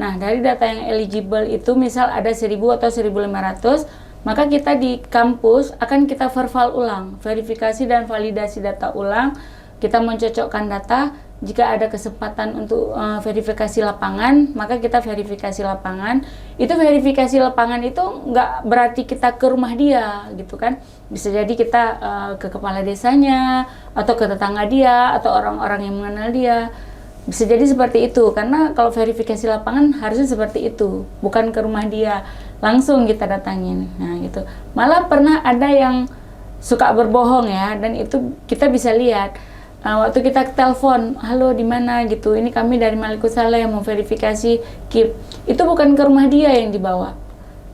Nah, dari data yang eligible itu misal ada 1.000 atau 1.500, maka kita di kampus akan kita verval ulang, verifikasi dan validasi data ulang. Kita mencocokkan data. Jika ada kesempatan untuk verifikasi lapangan, maka kita verifikasi lapangan. Itu verifikasi lapangan itu nggak berarti kita ke rumah dia, gitu kan? Bisa jadi kita ke kepala desanya, atau ke tetangga dia, atau orang-orang yang mengenal dia. Bisa jadi seperti itu, karena kalau verifikasi lapangan harusnya seperti itu, bukan ke rumah dia, langsung kita datangin. Nah, gitu. Malah pernah ada yang suka berbohong ya, dan itu kita bisa lihat. Waktu kita telepon, halo di mana gitu, ini kami dari Malikusala yang mau verifikasi KIP, itu bukan ke rumah dia yang dibawa,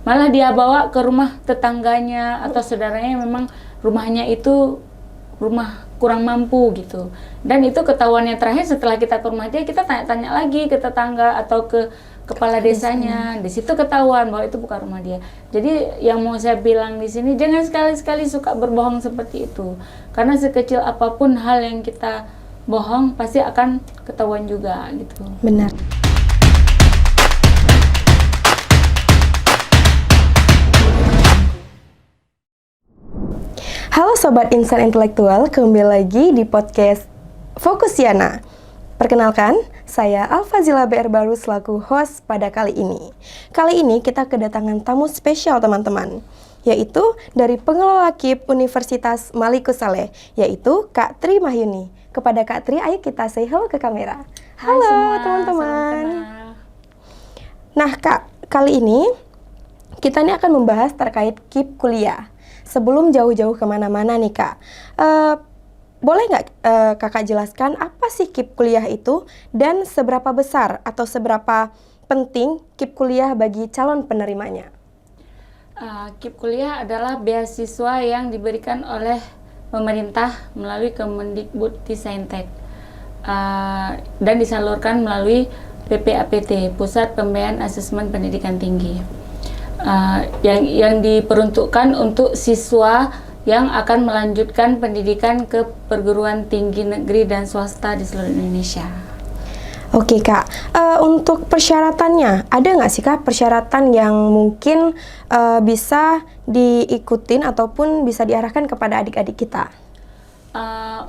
malah dia bawa ke rumah tetangganya atau saudaranya yang memang rumahnya itu rumah kurang mampu gitu. Dan itu ketahuannya terakhir setelah kita ke rumah dia, kita tanya-tanya lagi ke tetangga atau ke kepala desanya. Di situ ketahuan bahwa itu bukan rumah dia. Jadi yang mau saya bilang di sini, jangan sekali-sekali suka berbohong seperti itu. Karena sekecil apapun hal yang kita bohong pasti akan ketahuan juga gitu. Benar. Halo Sobat Insan Intelektual, kembali lagi di podcast Fokusiana. Perkenalkan, saya Alfazila BR Baru selaku host pada kali ini. Kali ini kita kedatangan tamu spesial teman-teman, yaitu dari pengelola KIP Universitas Malikusale, yaitu Kak Tri Mahyuni. Kepada Kak Tri, ayo kita say hello ke kamera. Halo teman-teman. Nah Kak, kali ini kita akan membahas terkait KIP kuliah. Sebelum jauh-jauh kemana-mana nih Kak, boleh nggak Kakak jelaskan apa sih KIP kuliah itu dan seberapa besar atau seberapa penting KIP kuliah bagi calon penerimanya? KIP kuliah adalah beasiswa yang diberikan oleh pemerintah melalui Kemendikbudristek dan disalurkan melalui PPAPT, Pusat Pembiayaan Asesmen Pendidikan Tinggi. Yang diperuntukkan untuk siswa yang akan melanjutkan pendidikan ke perguruan tinggi negeri dan swasta di seluruh Indonesia. Oke Kak, untuk persyaratannya, ada nggak sih Kak persyaratan yang mungkin bisa diikutin ataupun bisa diarahkan kepada adik-adik kita?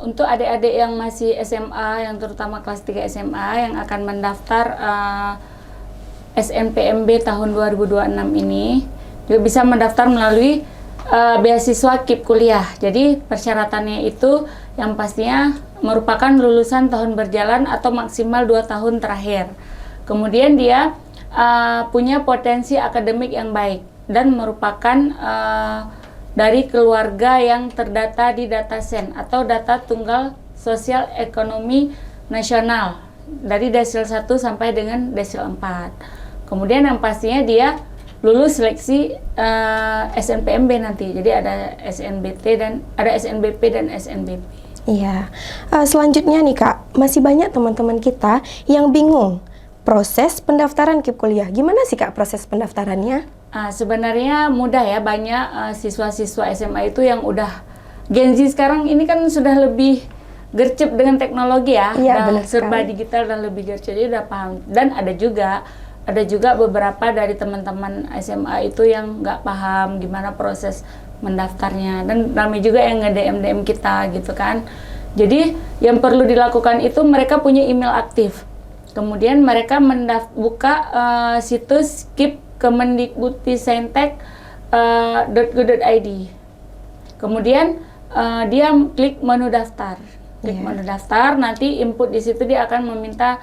Untuk adik-adik yang masih SMA, yang terutama kelas 3 SMA yang akan mendaftar SNPMB tahun 2026 ini, juga bisa mendaftar melalui beasiswa KIP kuliah. Jadi persyaratannya itu yang pastinya merupakan lulusan tahun berjalan atau maksimal 2 tahun terakhir. Kemudian dia punya potensi akademik yang baik dan merupakan dari keluarga yang terdata di Datasen atau Data Tunggal Sosial Ekonomi Nasional dari Desil 1 sampai dengan Desil 4. Kemudian yang pastinya dia lulus seleksi SNPMB nanti. Jadi ada SNBP dan SNBP. Iya. Selanjutnya nih Kak, masih banyak teman-teman kita yang bingung proses pendaftaran KIP kuliah. Gimana sih Kak proses pendaftarannya? Sebenarnya mudah ya. Banyak siswa-siswa SMA itu yang udah Gen Z sekarang ini kan sudah lebih gercep dengan teknologi ya. Iya, benar serba sekali. digital dan lebih gercep, jadi udah paham. Dan ada juga beberapa dari teman-teman SMA itu yang nggak paham gimana proses mendaftarnya, dan ramai juga yang nge-DM kita gitu kan. Jadi yang perlu dilakukan itu mereka punya email aktif, kemudian mereka buka situs KIP Kemendikbudristek.go.id, kemudian dia klik menu daftar, menu daftar, nanti input di situ dia akan meminta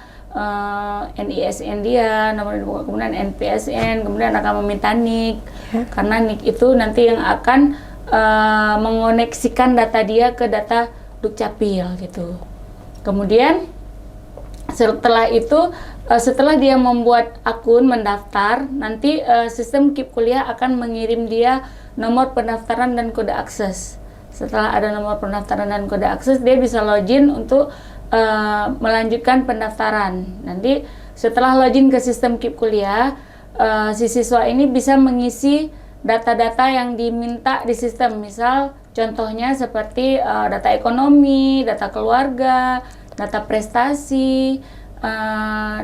NISN dia, nomor induk, kemudian NPSN, kemudian akan meminta NIK, karena NIK itu nanti yang akan mengoneksikan data dia ke data Dukcapil gitu. Kemudian setelah itu, setelah dia membuat akun mendaftar, nanti sistem KIP kuliah akan mengirim dia nomor pendaftaran dan kode akses. Setelah ada nomor pendaftaran dan kode akses, dia bisa login untuk melanjutkan pendaftaran. Nanti setelah login ke sistem KIP kuliah, si siswa ini bisa mengisi data-data yang diminta di sistem. Misal contohnya seperti data ekonomi, data keluarga, data prestasi,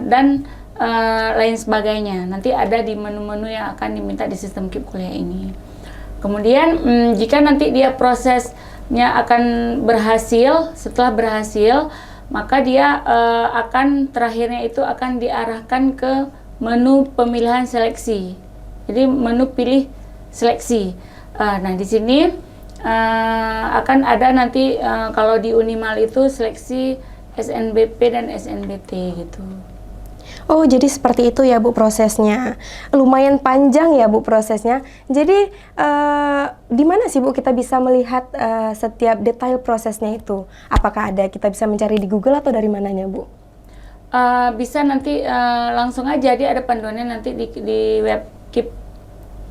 dan lain sebagainya. Nanti ada di menu-menu yang akan diminta di sistem KIP kuliah ini. Kemudian jika nanti dia prosesnya akan berhasil, setelah berhasil, maka dia akan terakhirnya itu akan diarahkan ke menu pemilihan seleksi. Jadi menu pilih seleksi. Nah di sini akan ada nanti kalau di Unimal itu seleksi SNBP dan SNBT gitu. Oh, jadi seperti itu ya Bu prosesnya. Lumayan panjang ya Bu prosesnya. Jadi di mana sih Bu kita bisa melihat setiap detail prosesnya itu? Apakah ada kita bisa mencari di Google atau dari mananya Bu? Bisa nanti langsung aja, dia ada panduannya nanti di web KIP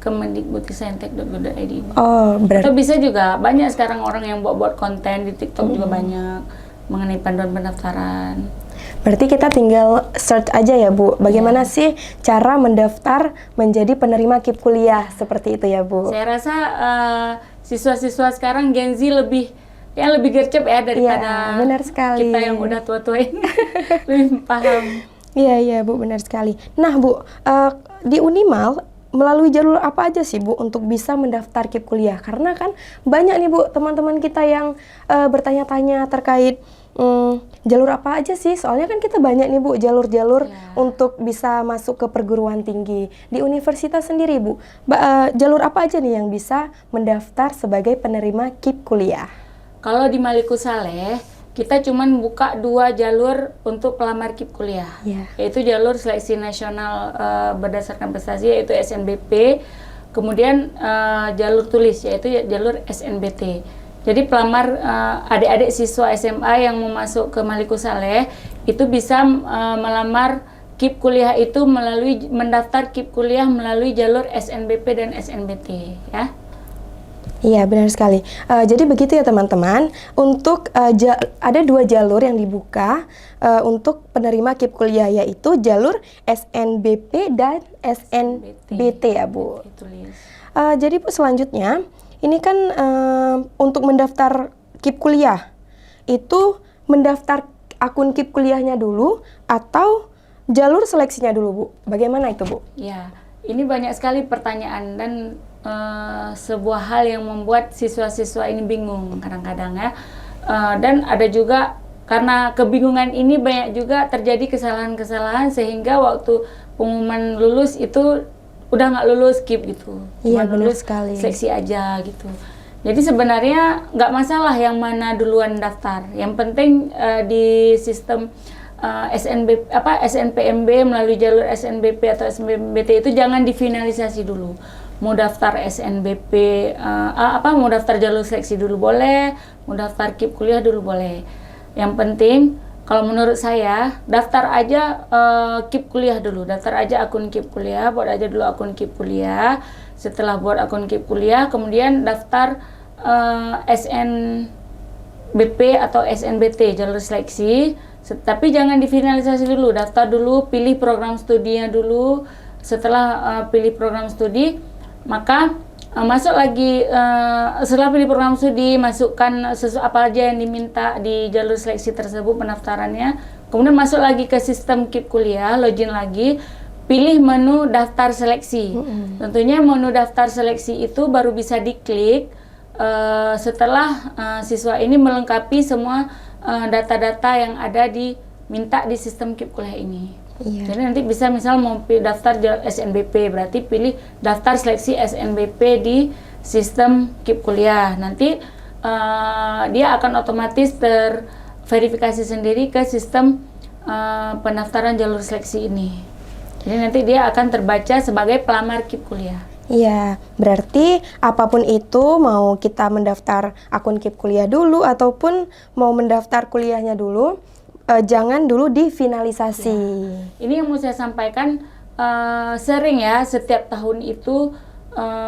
kemendikbudristek.go.id. Oh, berarti. Atau bisa juga, banyak sekarang orang yang buat konten di TikTok juga banyak mengenai panduan pendaftaran. Berarti kita tinggal search aja ya Bu, bagaimana sih cara mendaftar menjadi penerima KIP kuliah, seperti itu ya Bu? Saya rasa siswa-siswa sekarang Gen Z lebih gercep ya daripada benar sekali. Kita yang udah tua-tua ini lebih paham. Iya Bu, benar sekali. Nah Bu, di Unimal melalui jalur apa aja sih Bu untuk bisa mendaftar KIP kuliah? Karena kan banyak nih Bu teman-teman kita yang bertanya-tanya terkait jalur apa aja sih? Soalnya kan kita banyak nih Bu jalur-jalur untuk bisa masuk ke perguruan tinggi. Di universitas sendiri Bu, jalur apa aja nih yang bisa mendaftar sebagai penerima KIP kuliah? Kalau di Maliku Saleh, kita cuman buka 2 jalur untuk pelamar KIP kuliah, yaitu jalur seleksi nasional berdasarkan prestasi yaitu SNBP, kemudian jalur tulis yaitu jalur SNBT. Jadi pelamar adik-adik siswa SMA yang mau masuk ke Maliku Saleh itu bisa melamar KIP kuliah itu mendaftar KIP kuliah melalui jalur SNBP dan SNBT ya. Iya benar sekali. Jadi begitu ya teman-teman. Untuk ada 2 jalur yang dibuka untuk penerima KIP kuliah, yaitu jalur SNBP dan SNBT ya Bu. Jadi Bu selanjutnya ini kan untuk mendaftar KIP kuliah itu mendaftar akun KIP kuliahnya dulu atau jalur seleksinya dulu Bu? Bagaimana itu Bu? Ya, ini banyak sekali pertanyaan dan sebuah hal yang membuat siswa-siswa ini bingung kadang-kadang ya. Dan ada juga karena kebingungan ini banyak juga terjadi kesalahan-kesalahan sehingga waktu pengumuman lulus itu udah nggak lulus KIP gitu. Iya benar lulus sekali. Seleksi aja gitu. Jadi sebenarnya nggak masalah yang mana duluan daftar. Yang penting di sistem SNPMB melalui jalur SNBP atau SNBT itu jangan difinalisasi dulu. Mau daftar SNBP, mau daftar jalur seleksi dulu boleh, mau daftar KIP kuliah dulu boleh. Yang penting, kalau menurut saya, daftar aja KIP kuliah dulu, daftar aja akun KIP kuliah, buat aja dulu akun KIP kuliah. Setelah buat akun KIP kuliah, kemudian daftar SNBP atau SNBT, jalur seleksi. Tapi jangan difinalisasi dulu, daftar dulu, pilih program studinya dulu. Setelah pilih program studi, maka masuk lagi setelah pilih program studi, masukkan apa aja yang diminta di jalur seleksi tersebut pendaftarannya, kemudian masuk lagi ke sistem KIP kuliah, login lagi, pilih menu daftar seleksi. Tentunya menu daftar seleksi itu baru bisa diklik setelah siswa ini melengkapi semua data-data yang ada diminta di sistem KIP kuliah ini. Jadi nanti bisa misal mau daftar SNBP, berarti pilih daftar seleksi SNBP di sistem KIP kuliah. Nanti dia akan otomatis terverifikasi sendiri ke sistem pendaftaran jalur seleksi ini. Jadi nanti dia akan terbaca sebagai pelamar KIP kuliah. Iya, berarti apapun itu mau kita mendaftar akun KIP kuliah dulu ataupun mau mendaftar kuliahnya dulu, jangan dulu difinalisasi. Ini yang mau saya sampaikan, sering ya setiap tahun itu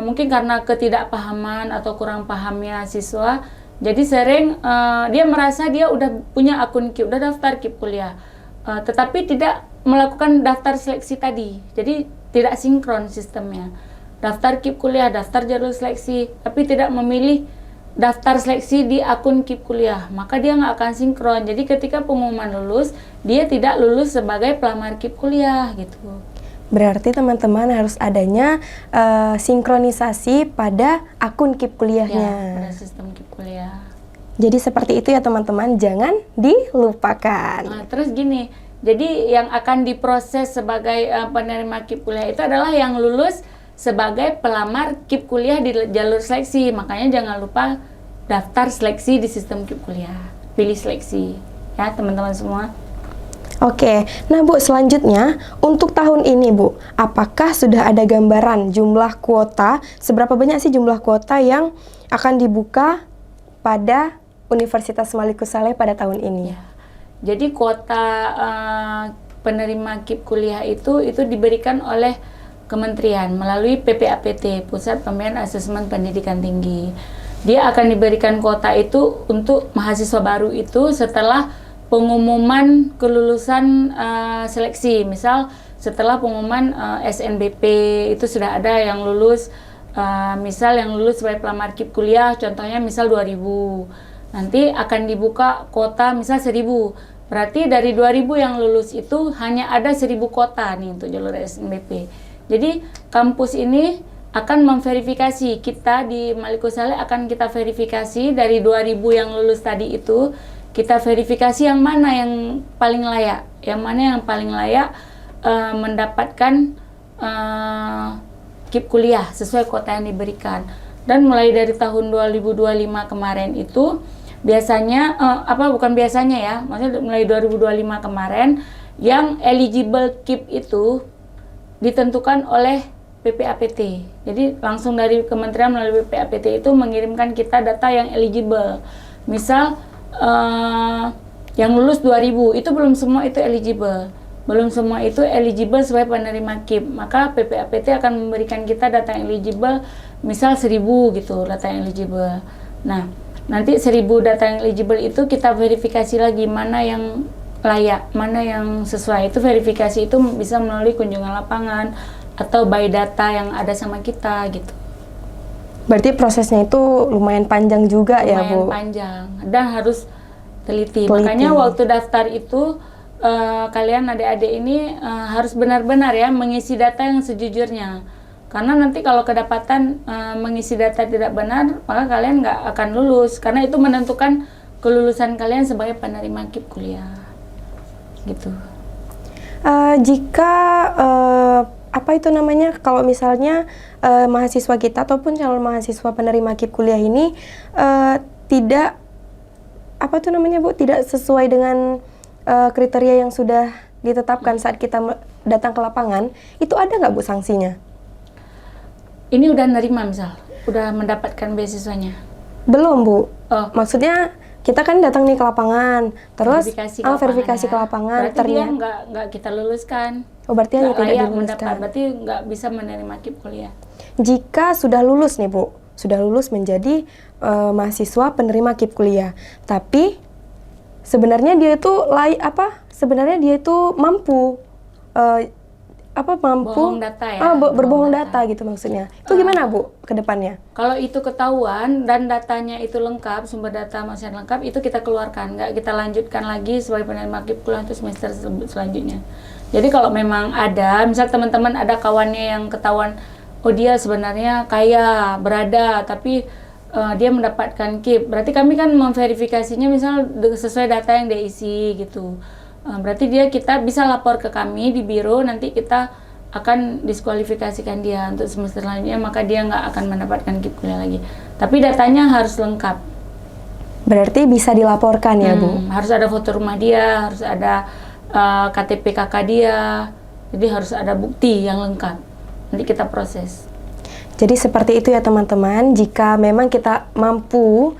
mungkin karena ketidakpahaman atau kurang pahamnya siswa, jadi sering dia merasa dia udah punya akun KIP, udah daftar KIP kuliah, tetapi tidak melakukan daftar seleksi tadi, jadi tidak sinkron sistemnya. Daftar KIP kuliah, daftar jalur seleksi, tapi tidak memilih daftar seleksi di akun KIP kuliah, maka dia nggak akan sinkron. Jadi ketika pengumuman lulus, dia tidak lulus sebagai pelamar KIP kuliah gitu. Berarti teman-teman harus adanya sinkronisasi pada akun KIP kuliahnya. Ya, pada sistem KIP kuliah. Jadi seperti itu ya teman-teman, jangan dilupakan. Nah, terus gini, jadi yang akan diproses sebagai penerima KIP kuliah itu adalah yang lulus sebagai pelamar KIP kuliah di jalur seleksi. Makanya jangan lupa daftar seleksi di sistem KIP kuliah. Pilih seleksi ya teman-teman semua. Oke, nah Bu, selanjutnya untuk tahun ini Bu, apakah sudah ada gambaran jumlah kuota, seberapa banyak sih jumlah kuota yang akan dibuka pada Universitas Malikus Saleh pada tahun ini? Ya. Jadi kuota penerima KIP kuliah itu diberikan oleh Kementerian melalui PPAPT, Pusat Pemberian Asesmen Pendidikan Tinggi. Dia akan diberikan kuota itu untuk mahasiswa baru itu setelah pengumuman kelulusan seleksi. Misal setelah pengumuman SNBP itu sudah ada yang lulus, misal yang lulus sebagai pelamar KIP kuliah, contohnya misal 2000. Nanti akan dibuka kuota misal 1000. Berarti dari 2000 yang lulus itu hanya ada 1000 kuota nih untuk jalur SNBP. Jadi kampus ini akan memverifikasi, kita di Malikus Saleh akan kita verifikasi dari 2000 yang lulus tadi itu, kita verifikasi yang mana yang paling layak, mendapatkan KIP kuliah sesuai kuota yang diberikan. Dan mulai dari tahun 2025 kemarin itu biasanya maksudnya mulai 2025 kemarin yang eligible KIP itu ditentukan oleh PPAPT. Jadi langsung dari kementerian melalui PPAPT itu mengirimkan kita data yang eligible. Misal yang lulus 2000 itu belum semua itu eligible. Belum semua itu eligible sebagai penerima KIP. Maka PPAPT akan memberikan kita data yang eligible, misal 1000 gitu data yang eligible. Nah, nanti 1000 data yang eligible itu kita verifikasi lagi mana yang layak, mana yang sesuai. Itu verifikasi itu bisa melalui kunjungan lapangan atau by data yang ada sama kita gitu. Berarti prosesnya itu lumayan panjang juga ya Bu? Lumayan panjang dan harus teliti. Makanya waktu daftar itu kalian adik-adik ini harus benar-benar ya mengisi data yang sejujurnya. Karena nanti kalau kedapatan mengisi data tidak benar, maka kalian nggak akan lulus. Karena itu menentukan kelulusan kalian sebagai penerima KIP kuliah. Gitu. Jika kalau misalnya mahasiswa kita ataupun calon mahasiswa penerima KIP kuliah ini tidak sesuai dengan kriteria yang sudah ditetapkan saat kita datang ke lapangan, itu ada nggak Bu sanksinya? Ini udah nerima misal, udah mendapatkan beasiswanya? Belum Bu. Maksudnya kita kan datang nih ke lapangan, terus verifikasi ke lapangan, berarti ternyata dia nggak kita luluskan. Oh, berarti hanya tidak diluluskan. Berarti nggak bisa menerima KIP kuliah. Jika sudah lulus nih Bu, sudah lulus menjadi mahasiswa penerima KIP kuliah, tapi sebenarnya dia itu mampu bohong data ya? Berbohong data gitu maksudnya. Itu gimana Bu ke depannya? Kalau itu ketahuan dan datanya itu lengkap, sumber data masih lengkap, itu kita keluarkan, nggak kita lanjutkan lagi sebagai penerima KIP kuliah untuk semester selanjutnya. Jadi kalau memang ada, misal teman-teman ada kawannya yang ketahuan, oh dia sebenarnya kaya, berada, tapi dia mendapatkan KIP, berarti kami kan memverifikasinya misal sesuai data yang dia isi gitu. Berarti kita bisa lapor ke kami di biro, nanti kita akan diskualifikasikan dia untuk semester selanjutnya, maka dia nggak akan mendapatkan KIP kuliah lagi. Tapi datanya harus lengkap. Berarti bisa dilaporkan ya Bu? Harus ada foto rumah dia, harus ada KTP kakak dia, jadi harus ada bukti yang lengkap. Nanti kita proses. Jadi seperti itu ya teman-teman, jika memang kita mampu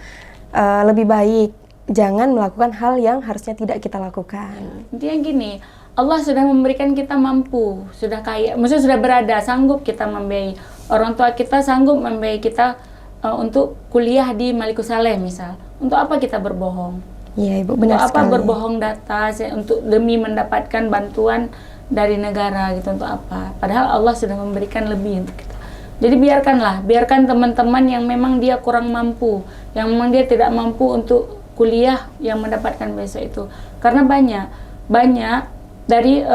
lebih baik jangan melakukan hal yang harusnya tidak kita lakukan. Intinya gini, Allah sudah memberikan kita mampu, sudah kaya, maksudnya sudah berada, sanggup kita membiayai. Orang tua kita sanggup membiayai kita untuk kuliah di Malikus Saleh misal. Untuk apa kita berbohong? Iya Ibu, benar untuk sekali. Apa berbohong data untuk demi mendapatkan bantuan dari negara gitu, untuk apa? Padahal Allah sudah memberikan lebih untuk kita. Jadi biarkan teman-teman yang memang dia kurang mampu, yang memang dia tidak mampu untuk kuliah yang mendapatkan beasiswa itu. Karena banyak dari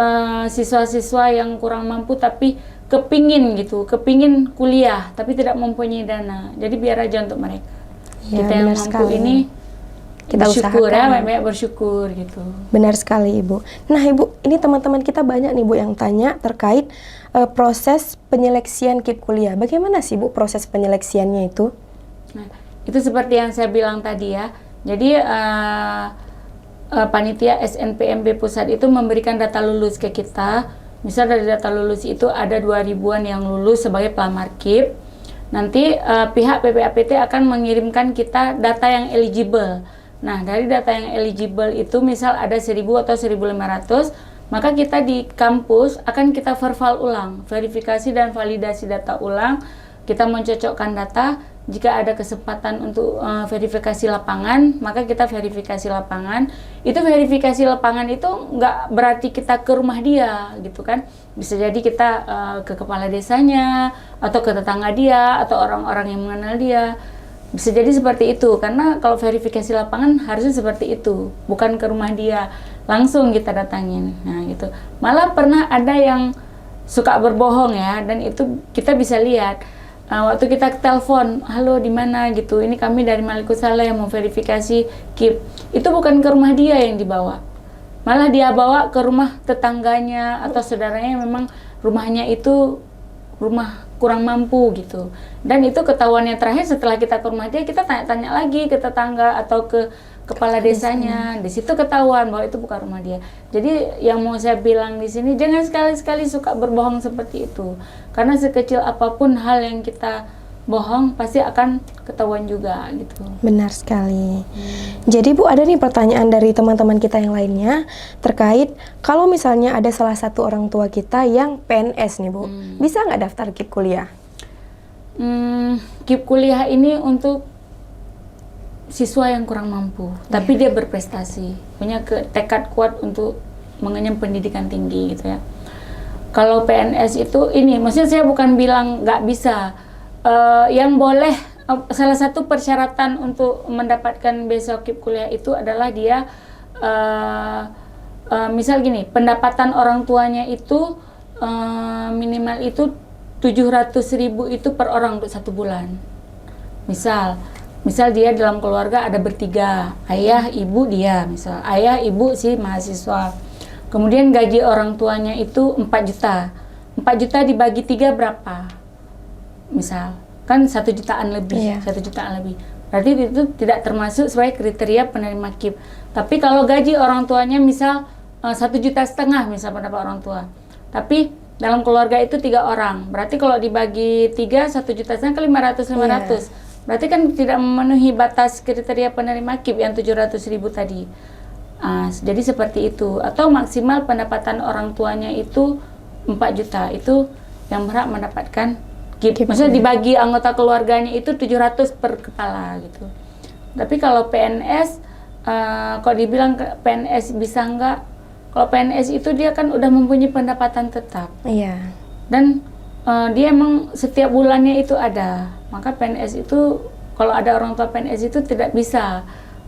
siswa-siswa yang kurang mampu tapi kepingin kuliah tapi tidak mempunyai dana. Jadi biar aja untuk mereka. Ya, kita yang mampu sekali. ini Kita bersyukur usahakan. banyak bersyukur gitu. Benar sekali Ibu. Nah Ibu, ini teman-teman kita banyak nih Bu yang tanya terkait proses penyeleksian KIP kuliah. Bagaimana sih Bu proses penyeleksiannya itu? Nah, itu seperti yang saya bilang tadi ya. Jadi panitia SNPMB pusat itu memberikan data lulus ke kita. Misal dari data lulus itu ada 2.000-an yang lulus sebagai pelamar KIP. Nanti pihak PPAPT akan mengirimkan kita data yang eligible. Nah, dari data yang eligible itu misal ada 1.000 atau 1.500, maka kita di kampus akan kita verval ulang, verifikasi dan validasi data ulang. Kita mencocokkan data. Jika ada kesempatan untuk verifikasi lapangan, maka kita verifikasi lapangan. Itu verifikasi lapangan itu nggak berarti kita ke rumah dia, gitu kan? Bisa jadi kita ke kepala desanya, atau ke tetangga dia, atau orang-orang yang mengenal dia. Bisa jadi seperti itu, karena kalau verifikasi lapangan harusnya seperti itu, bukan ke rumah dia, langsung kita datangin. Nah gitu. Malah pernah ada yang suka berbohong ya, dan itu kita bisa lihat. Waktu kita telepon, halo di mana gitu, ini kami dari Malikusala yang mau verifikasi KIP. Itu bukan ke rumah dia yang dibawa, malah dia bawa ke rumah tetangganya atau saudaranya yang memang rumahnya itu rumah kurang mampu gitu. Dan itu ketahuannya terakhir setelah kita ke rumah dia, kita tanya-tanya lagi ke tetangga atau ke kepala desanya. Di situ ketahuan bahwa itu bukan rumah dia. Jadi yang mau saya bilang di sini, jangan sekali-sekali suka berbohong seperti itu. Karena sekecil apapun hal yang kita bohong pasti akan ketahuan juga gitu. Benar sekali. Jadi Bu, ada nih pertanyaan dari teman-teman kita yang lainnya terkait kalau misalnya ada salah satu orang tua kita yang PNS nih Bu, bisa nggak daftar KIP kuliah? KIP kuliah ini untuk siswa yang kurang mampu, tapi dia berprestasi, punya tekad kuat untuk mengenyam pendidikan tinggi gitu ya. Kalau PNS itu ini, maksudnya saya bukan bilang nggak bisa. Yang boleh, salah satu persyaratan untuk mendapatkan beasiswa KIP kuliah itu adalah dia misal gini, pendapatan orang tuanya itu minimal itu 700.000 itu per orang untuk 1 bulan. Misal dia dalam keluarga ada bertiga, ayah, ibu dia, misal ayah, ibu si mahasiswa. Kemudian gaji orang tuanya itu 4 juta. 4 juta dibagi 3 berapa? Misal, kan 1 jutaan lebih, 1 jutaan lebih. Berarti itu tidak termasuk sebagai kriteria penerima KIP. Tapi kalau gaji orang tuanya misal 1,5 juta misal pendapat orang tua. Tapi dalam keluarga itu 3 orang. Berarti kalau dibagi 3, 1,5 juta ke 500. Berarti kan tidak memenuhi batas kriteria penerima KIP yang 700.000 tadi. Jadi seperti itu. Atau maksimal pendapatan orang tuanya itu 4 juta. Itu yang berhak mendapatkan KIP. Maksudnya dibagi anggota keluarganya itu 700 per kepala gitu. Tapi kalau PNS, kalau dibilang PNS bisa enggak? Kalau PNS itu dia kan udah mempunyai pendapatan tetap. Iya. Dan dia emang setiap bulannya itu ada. Maka PNS itu, kalau ada orang tua PNS itu tidak bisa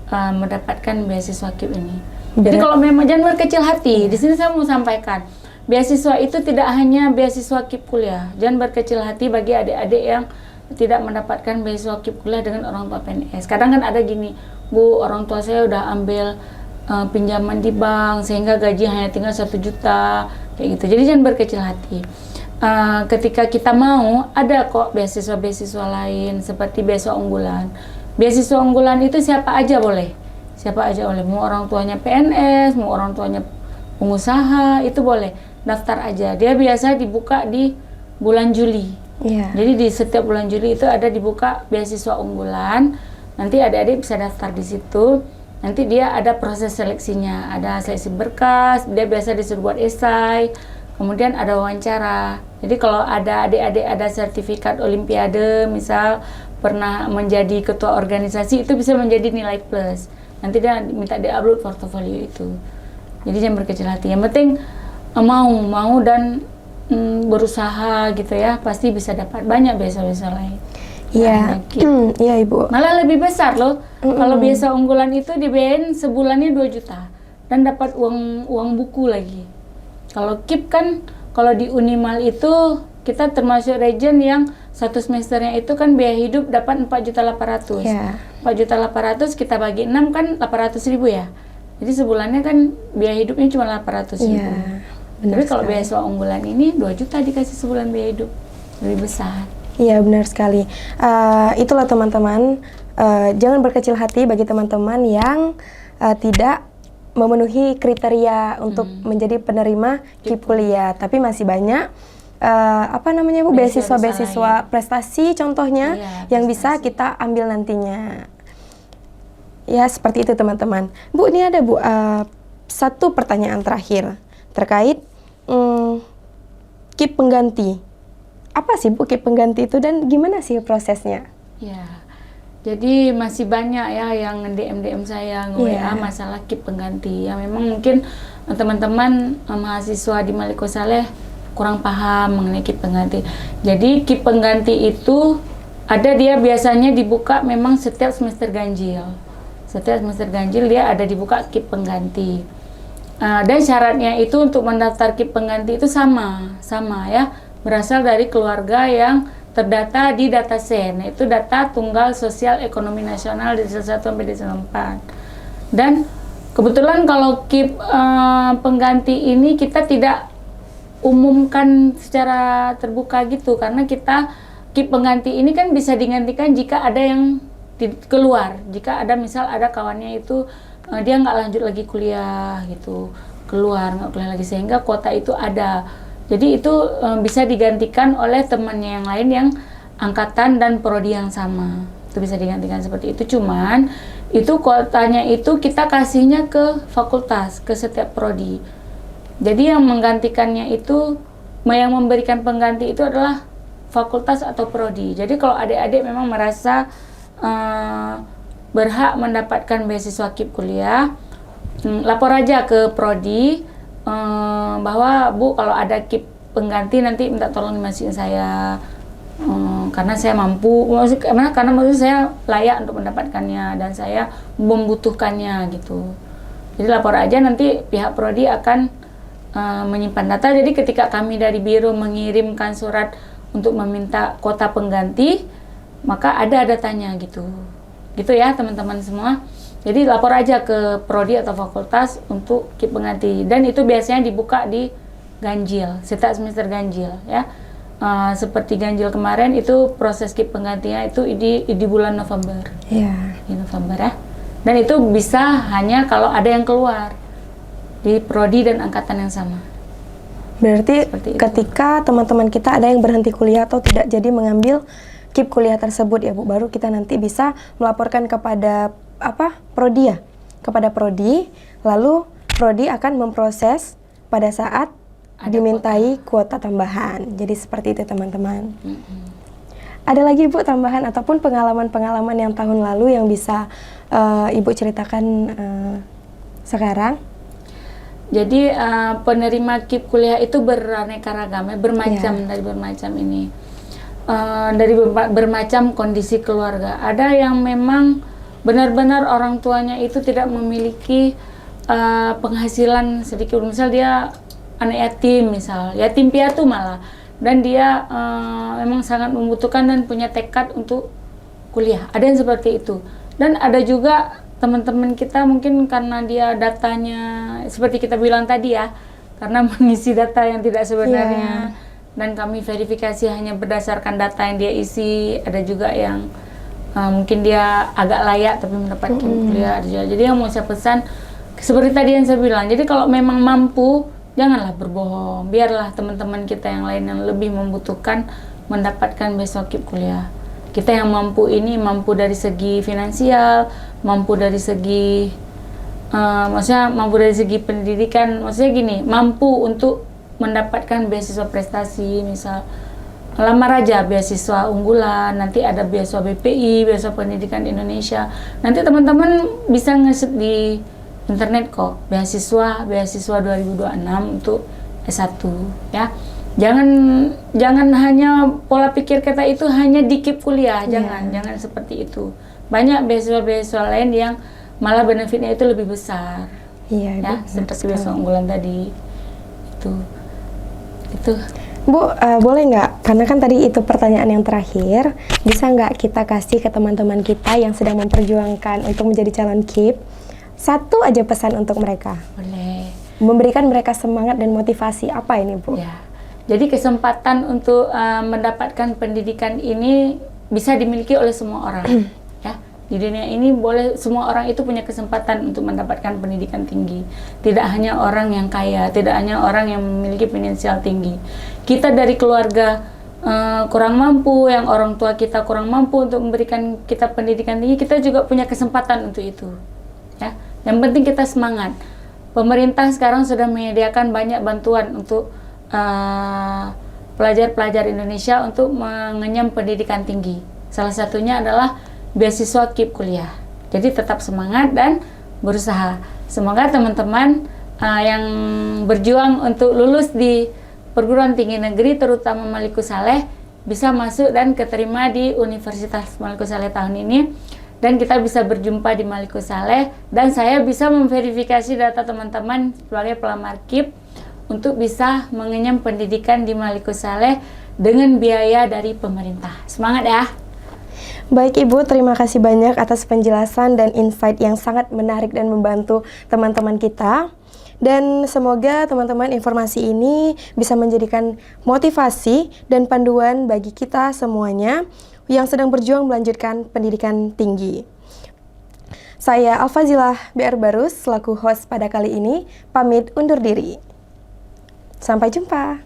mendapatkan beasiswa KIP ini. Jadi kalau memang jangan berkecil hati. Di sini saya mau sampaikan, beasiswa itu tidak hanya beasiswa KIP kuliah. Jangan berkecil hati bagi adik-adik yang tidak mendapatkan beasiswa KIP kuliah dengan orang tua PNS. Kadang kan ada gini, Bu, orang tua saya udah ambil pinjaman di bank sehingga gaji hanya tinggal 1 juta kayak gitu. Jadi jangan berkecil hati. Ketika kita mau, ada kok beasiswa-beasiswa lain seperti beasiswa unggulan. Beasiswa unggulan itu siapa aja boleh. Siapa aja boleh. Mau orang tuanya PNS, mau orang tuanya pengusaha, itu boleh. Daftar aja. Dia biasa dibuka di bulan Juli. Jadi di setiap bulan Juli itu ada dibuka beasiswa unggulan. Nanti adik-adik bisa daftar di situ. Nanti dia ada proses seleksinya. Ada seleksi berkas, dia biasa disuruh buat esai. Kemudian ada wawancara. Jadi kalau ada adik-adik ada sertifikat olimpiade, misal pernah menjadi ketua organisasi, itu bisa menjadi nilai plus. Nanti dia minta di-upload portofolio itu. Jadi jangan berkecil hati. Yang penting mau dan berusaha gitu ya, pasti bisa dapat banyak beasiswa lain. Iya, iya Ibu. Malah lebih besar loh. Kalau beasiswa unggulan itu dibiayain sebulannya 2 juta dan dapat uang buku lagi. Kalau KIP kan, kalau di Unimal itu kita termasuk region yang satu semesternya itu kan biaya hidup dapat 4.800.000. Yeah. 4.800.000 kita bagi 6 kan 800.000 ya. Jadi sebulannya kan biaya hidupnya cuma 800.000. Yeah, Tapi kalau beasiswa unggulan ini 2 juta dikasih sebulan biaya hidup, lebih besar. Iya, benar sekali. Itulah teman-teman, jangan berkecil hati bagi teman-teman yang tidak memenuhi kriteria untuk menjadi penerima KIP kuliah, tapi masih banyak Bu, beasiswa prestasi contohnya yang bisa kita ambil nantinya. Ya, seperti itu teman-teman. Bu, ini ada Bu, satu pertanyaan terakhir terkait KIP pengganti. Apa sih Bu KIP pengganti itu dan gimana sih prosesnya? Ya, jadi masih banyak ya yang DM saya, nge-WA masalah KIP pengganti. Ya memang mungkin teman-teman mahasiswa di Maliko Saleh kurang paham mengenai KIP pengganti. Jadi KIP pengganti itu ada, dia biasanya dibuka memang setiap semester ganjil. Setiap semester ganjil dia ada dibuka KIP pengganti. Dan syaratnya itu untuk mendaftar KIP pengganti itu sama ya. Berasal dari keluarga yang terdata di Datasen, yaitu data tunggal sosial ekonomi nasional Desa 1 sampai Desa 4. Dan kebetulan kalau KIP pengganti ini kita tidak umumkan secara terbuka gitu, karena kita KIP pengganti ini kan bisa digantikan jika ada yang keluar, jika ada misal ada kawannya itu dia nggak lanjut lagi kuliah gitu, keluar nggak kuliah lagi, sehingga kuota itu ada. Jadi itu bisa digantikan oleh temannya yang lain yang angkatan dan prodi yang sama. Itu bisa digantikan seperti itu. Cuman itu kuotanya itu kita kasihnya ke fakultas, ke setiap prodi. Jadi yang menggantikannya itu, yang memberikan pengganti itu adalah fakultas atau prodi. Jadi kalau adik-adik memang merasa berhak mendapatkan beasiswa KIP kuliah, lapor aja ke prodi. Bahwa Bu, kalau ada KIP pengganti nanti minta tolong dimasukin saya, karena saya mampu, karena maksud saya layak untuk mendapatkannya dan saya membutuhkannya gitu. Jadi lapor aja, nanti pihak prodi akan menyimpan data. Jadi ketika kami dari biro mengirimkan surat untuk meminta kuota pengganti, maka ada datanya gitu ya teman-teman semua. Jadi lapor aja ke prodi atau fakultas untuk KIP pengganti, dan itu biasanya dibuka di ganjil, setiap semester ganjil ya. Seperti ganjil kemarin itu proses KIP penggantinya itu di bulan November. Iya. Di November ya. Dan itu bisa hanya kalau ada yang keluar di prodi dan angkatan yang sama. Berarti ketika teman-teman kita ada yang berhenti kuliah atau tidak jadi mengambil KIP kuliah tersebut ya Bu, baru kita nanti bisa melaporkan kepada prodi ya, kepada prodi, lalu prodi akan memproses pada saat dimintai kuota tambahan. Jadi seperti itu teman-teman. Ada lagi Bu tambahan ataupun pengalaman-pengalaman yang tahun lalu yang bisa Ibu ceritakan sekarang? Jadi penerima KIP kuliah itu beraneka ragam, bermacam dari bermacam ini, dari bermacam kondisi keluarga. Ada yang memang benar-benar orang tuanya itu tidak memiliki penghasilan sedikit, misal dia anak yatim, misal yatim piatu malah, dan dia memang sangat membutuhkan dan punya tekad untuk kuliah. Ada yang seperti itu. Dan ada juga teman-teman kita mungkin karena dia datanya seperti kita bilang tadi ya, karena mengisi data yang tidak sebenarnya, dan kami verifikasi hanya berdasarkan data yang dia isi. Ada juga yang mungkin dia agak layak tapi mendapatkan kuliah. Jadi yang mau saya pesan seperti tadi yang saya bilang, jadi kalau memang mampu janganlah berbohong, biarlah teman-teman kita yang lain yang lebih membutuhkan mendapatkan beasiswa KIP kuliah. Kita yang mampu ini mampu dari segi finansial, mampu dari segi maksudnya mampu dari segi pendidikan, maksudnya gini, mampu untuk mendapatkan beasiswa prestasi, misal lamar aja beasiswa unggulan, nanti ada beasiswa BPI, beasiswa pendidikan Indonesia. Nanti teman-teman bisa ngeset di internet kok, beasiswa 2026 untuk S1 ya. jangan hanya pola pikir kita itu hanya di KIP kuliah, jangan seperti itu. Banyak beasiswa-beasiswa lain yang malah benefitnya itu lebih besar. Iya, ya, seperti beasiswa unggulan tadi. Itu. Bu, boleh nggak? Karena kan tadi itu pertanyaan yang terakhir, bisa nggak kita kasih ke teman-teman kita yang sedang memperjuangkan untuk menjadi calon KIP, satu aja pesan untuk mereka? Boleh. Memberikan mereka semangat dan motivasi apa ini, Bu? Ya. Jadi kesempatan untuk mendapatkan pendidikan ini bisa dimiliki oleh semua orang. Ya, di dunia ini semua orang itu punya kesempatan untuk mendapatkan pendidikan tinggi. Tidak hanya orang yang kaya, tidak hanya orang yang memiliki finansial tinggi. Kita dari keluarga kurang mampu, yang orang tua kita kurang mampu untuk memberikan kita pendidikan tinggi, kita juga punya kesempatan untuk itu. Ya, yang penting kita semangat. Pemerintah sekarang sudah menyediakan banyak bantuan untuk pelajar-pelajar Indonesia untuk mengenyam pendidikan tinggi. Salah satunya adalah beasiswa KIP kuliah. Jadi tetap semangat dan berusaha. Semoga teman-teman yang berjuang untuk lulus di perguruan tinggi negeri, terutama Maliku Saleh, bisa masuk dan keterima di Universitas Maliku Saleh tahun ini. Dan kita bisa berjumpa di Maliku Saleh, dan saya bisa memverifikasi data teman-teman sebagai pelamar KIP untuk bisa mengenyam pendidikan di Maliku Saleh dengan biaya dari pemerintah. Semangat ya! Baik Ibu, terima kasih banyak atas penjelasan dan insight yang sangat menarik dan membantu teman-teman kita. Dan semoga teman-teman informasi ini bisa menjadikan motivasi dan panduan bagi kita semuanya yang sedang berjuang melanjutkan pendidikan tinggi. Saya Alfazilah BR Barus selaku host pada kali ini, pamit undur diri. Sampai jumpa.